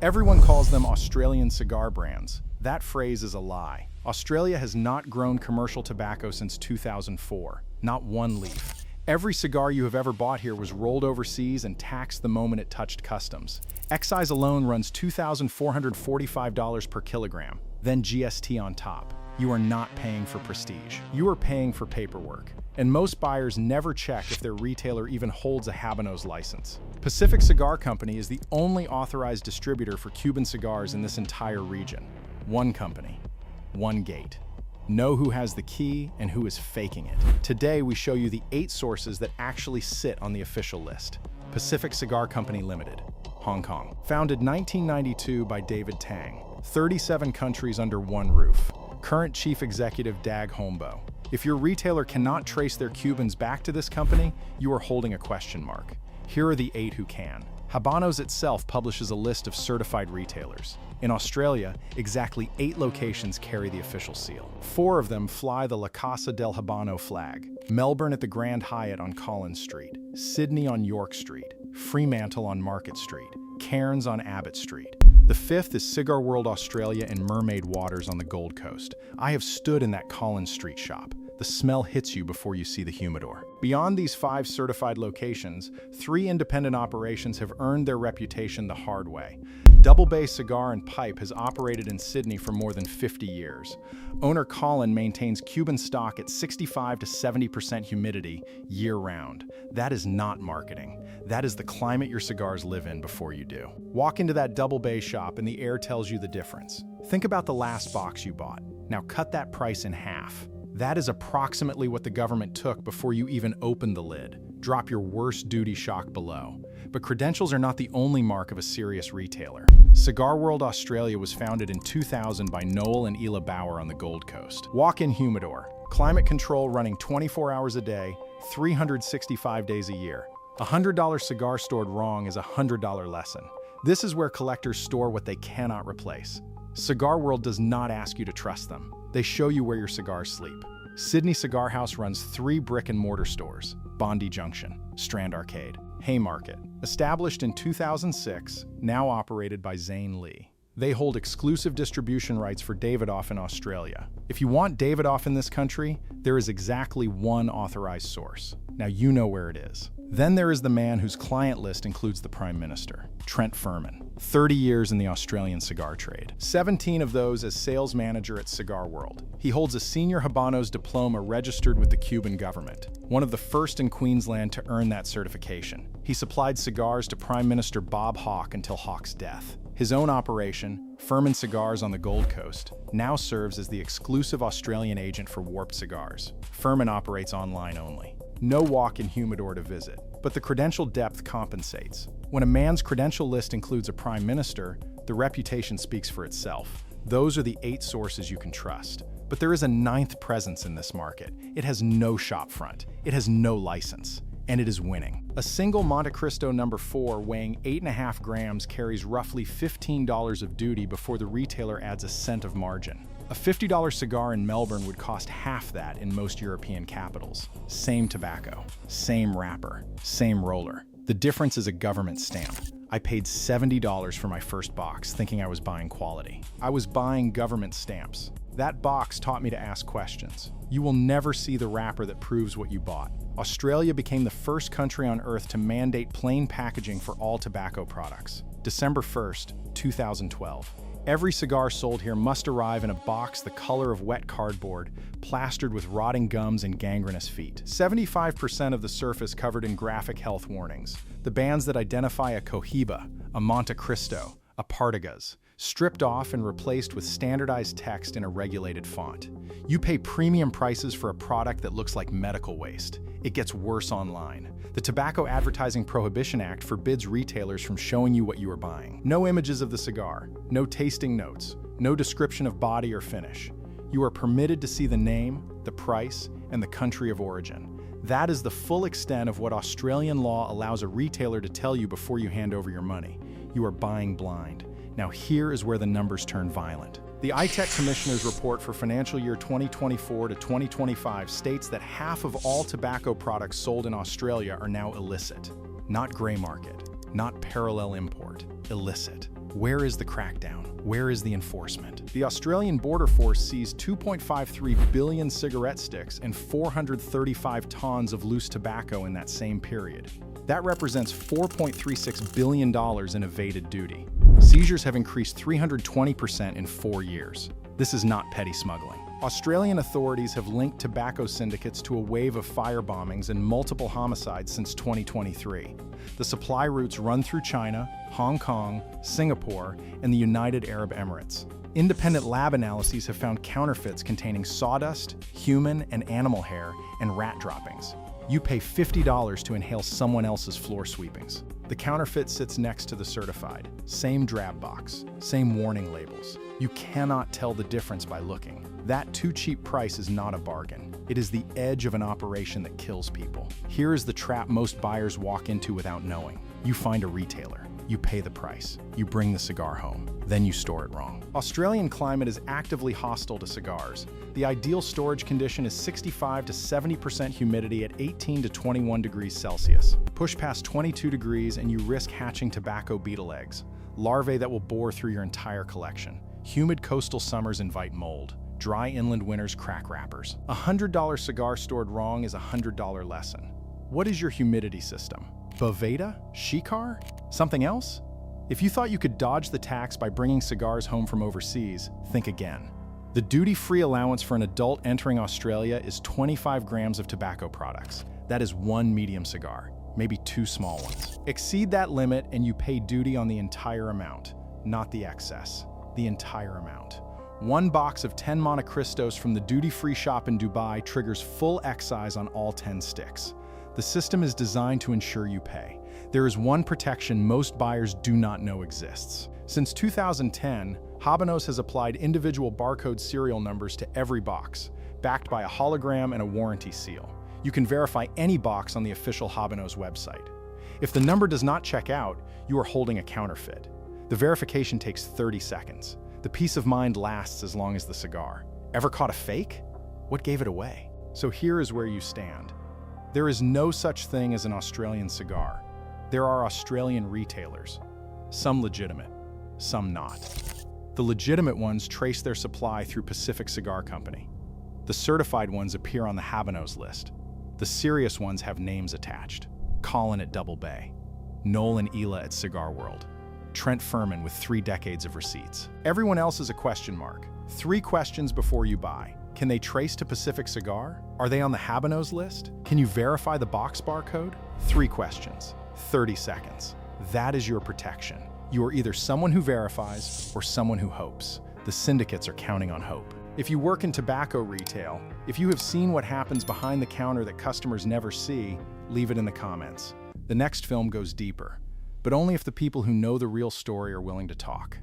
Everyone calls them Australian cigar brands. That phrase is a lie. Australia has not grown commercial tobacco since 2004. Not one leaf. Every cigar you have ever bought here was rolled overseas and taxed the moment it touched customs. Excise alone runs $2,445 per kilogram, then GST on top. You are not paying for prestige. You are paying for paperwork. And most buyers never check if their retailer even holds a Habanos license. Pacific Cigar Company is the only authorized distributor for Cuban cigars in this entire region. One company, one gate. Know who has the key and who is faking it. Today, we show you the 8 sources that actually sit on the official list. Pacific Cigar Company Limited, Hong Kong. Founded 1992 by David Tang. 37 countries under one roof. Current Chief Executive Dag Holmboe. If your retailer cannot trace their Cubans back to this company, you are holding a question mark. Here are the 8 who can. Habanos itself publishes a list of certified retailers. In Australia, exactly 8 locations carry the official seal. 4 of them fly the Casa del Habano flag. Melbourne at the Grand Hyatt on Colin Street, Sydney on York Street, Fremantle on Market Street, Cairns on Abbott Street. The 5th is Cigarworld Australia and Mermaid Waters on the Gold Coast. I have stood in that Colin Street shop. The smell hits you before you see the humidor. Beyond these 5 certified locations, 3 independent operations have earned their reputation the hard way. Bay Cigar and Pipe has operated in Sydney for more than 50 years. Owner Colin maintains Cuban stock at 65 to 70% humidity year-round. That is not marketing. That is the climate your cigars live in before you do. Walk into that Bay shop and the air tells you the difference. Think about the last box you bought. Now cut that price in half. That is approximately what the government took before you even opened the lid. Drop your worst duty shock below. But credentials are not the only mark of a serious retailer. Cigarworld Australia was founded in 2000 by Noel and Ela Bower on the Gold Coast. Walk-in humidor. Climate control running 24 hours a day, 365 days a year. A $100 cigar stored wrong is a $100 lesson. This is where collectors store what they cannot replace. Cigarworld does not ask you to trust them. They show you where your cigars sleep. Sydney Cigar House runs 3 brick-and-mortar stores: Bondi Junction, Strand Arcade, Haymarket. Established in 2006, now operated by Zane Lee. They hold exclusive distribution rights for Davidoff in Australia. If you want Davidoff in this country, there is exactly one authorized source. Now you know where it is. Then there is the man whose client list includes the Prime Minister, Trent Firmin. 30 years in the Australian cigar trade. 17 of those as sales manager at Cigarworld. He holds a Senior Habanos Diploma registered with the Cuban government, one of the first in Queensland to earn that certification. He supplied cigars to Prime Minister Bob Hawke until Hawke's death. His own operation, Firmin Cigars on the Gold Coast, now serves as the exclusive Australian agent for Warped Cigars. Firmin operates online only. No walk-in humidor to visit, but the credential depth compensates. When a man's credential list includes a prime minister, the reputation speaks for itself. Those are the 8 sources you can trust. But there is a 9th presence in this market. It has no shop front. It has no license. And it is winning. A single Monte Cristo No. 4 weighing 8.5 grams carries roughly $15 of duty before the retailer adds a cent of margin. A $50 cigar in Melbourne would cost half that in most European capitals. Same tobacco, same wrapper, same roller. The difference is a government stamp. I paid $70 for my first box, thinking I was buying quality. I was buying government stamps. That box taught me to ask questions. You will never see the wrapper that proves what you bought. Australia became the first country on Earth to mandate plain packaging for all tobacco products. December 1st, 2012. Every cigar sold here must arrive in a box the color of wet cardboard, plastered with rotting gums and gangrenous feet. 75% of the surface covered in graphic health warnings. The bands that identify a Cohiba, a Monte Cristo, a Partagas, stripped off and replaced with standardized text in a regulated font. You pay premium prices for a product that looks like medical waste. It gets worse online. The Tobacco Advertising Prohibition Act forbids retailers from showing you what you are buying. No images of the cigar, no tasting notes, no description of body or finish. You are permitted to see the name, the price, and the country of origin. That is the full extent of what Australian law allows a retailer to tell you before you hand over your money. You are buying blind. Now here is where the numbers turn violent. The ITEC Commissioner's report for financial year 2024 to 2025 states that half of all tobacco products sold in Australia are now illicit. Not grey market, not parallel import, illicit. Where is the crackdown? Where is the enforcement? The Australian Border Force seized 2.53 billion cigarette sticks and 435 tons of loose tobacco in that same period. That represents $4.36 billion in evaded duty. Seizures have increased 320% in 4 years. This is not petty smuggling. Australian authorities have linked tobacco syndicates to a wave of firebombings and multiple homicides since 2023. The supply routes run through China, Hong Kong, Singapore, and the United Arab Emirates. Independent lab analyses have found counterfeits containing sawdust, human and animal hair, and rat droppings. You pay $50 to inhale someone else's floor sweepings. The counterfeit sits next to the certified. Same drab box, same warning labels. You cannot tell the difference by looking. That too cheap price is not a bargain. It is the edge of an operation that kills people. Here is the trap most buyers walk into without knowing. You find a retailer. You pay the price. You bring the cigar home. Then you store it wrong. Australian climate is actively hostile to cigars. The ideal storage condition is 65 to 70% humidity at 18 to 21 degrees Celsius. Push past 22 degrees and you risk hatching tobacco beetle eggs, larvae that will bore through your entire collection. Humid coastal summers invite mold. Dry inland winters crack wrappers. A $100 cigar stored wrong is a $100 lesson. What is your humidity system? Boveda? Shikar? Something else? If you thought you could dodge the tax by bringing cigars home from overseas, think again. The duty-free allowance for an adult entering Australia is 25 grams of tobacco products. That is 1 medium cigar, maybe 2 small ones. Exceed that limit and you pay duty on the entire amount, not the excess, the entire amount. 1 box of 10 Montecristos from the duty-free shop in Dubai triggers full excise on all 10 sticks. The system is designed to ensure you pay. There is one protection most buyers do not know exists. Since 2010, Habanos has applied individual barcode serial numbers to every box, backed by a hologram and a warranty seal. You can verify any box on the official Habanos website. If the number does not check out, you are holding a counterfeit. The verification takes 30 seconds. The peace of mind lasts as long as the cigar. Ever caught a fake? What gave it away? So here is where you stand. There is no such thing as an Australian cigar. There are Australian retailers, some legitimate, some not. The legitimate ones trace their supply through Pacific Cigar Company. The certified ones appear on the Habanos list. The serious ones have names attached. Colin at Double Bay, Noel and Ela at Cigarworld, Trent Firmin with 3 decades of receipts. Everyone else is a question mark. 3 questions before you buy. Can they trace to Pacific Cigar? Are they on the Habanos list? Can you verify the box barcode? 3 questions, 30 seconds. That is your protection. You are either someone who verifies or someone who hopes. The syndicates are counting on hope. If you work in tobacco retail, if you have seen what happens behind the counter that customers never see, leave it in the comments. The next film goes deeper, but only if the people who know the real story are willing to talk.